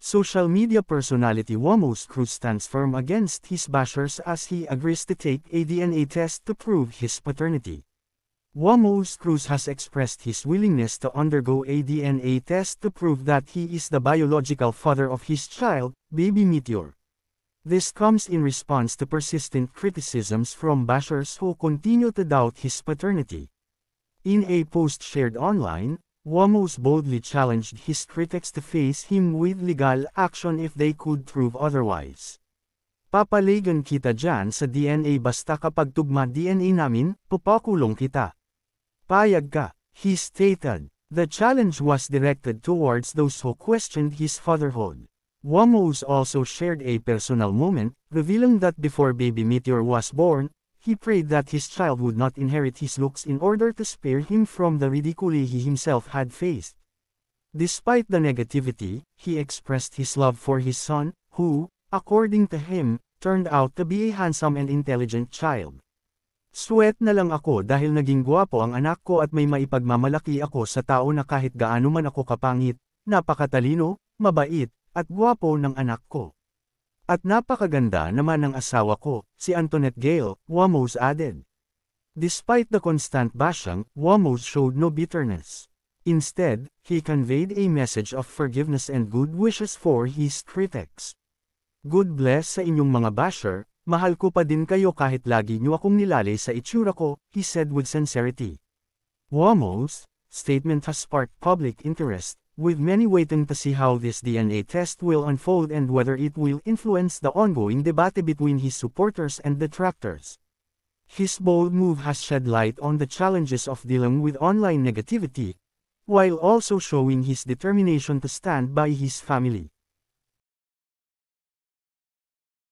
Social media personality Wamos Cruz stands firm against his bashers as he agrees to take a DNA test to prove his paternity. Wamos Cruz has expressed his willingness to undergo a DNA test to prove that he is the biological father of his child, Baby Meteor. This comes in response to persistent criticisms from bashers who continue to doubt his paternity. In a post shared online, Wamos boldly challenged his critics to face him with legal action if they could prove otherwise. Papalagan kita dyan sa DNA basta kapag tugma DNA namin, pupakulong kita. Payag ka, he stated. The challenge was directed towards those who questioned his fatherhood. Wamos also shared a personal moment, revealing that before Baby Meteor was born, he prayed that his child would not inherit his looks in order to spare him from the ridicule he himself had faced. Despite the negativity, he expressed his love for his son, who, according to him, turned out to be a handsome and intelligent child. Swet na lang ako dahil naging gwapo ang anak ko at may maipagmamalaki ako sa tao na kahit gaano man ako kapangit, napakatalino, mabait, at gwapo ng anak ko. At napakaganda naman ng asawa ko, si Antoinette Gale, Wamos added. Despite the constant bashing, Wamos showed no bitterness. Instead, he conveyed a message of forgiveness and good wishes for his critics. Good bless sa inyong mga basher, mahal ko pa din kayo kahit lagi niyo akong nilalay sa itsura ko, he said with sincerity. Wamos' statement has sparked public interest, with many waiting to see how this DNA test will unfold and whether it will influence the ongoing debate between his supporters and detractors. His bold move has shed light on the challenges of dealing with online negativity, while also showing his determination to stand by his family.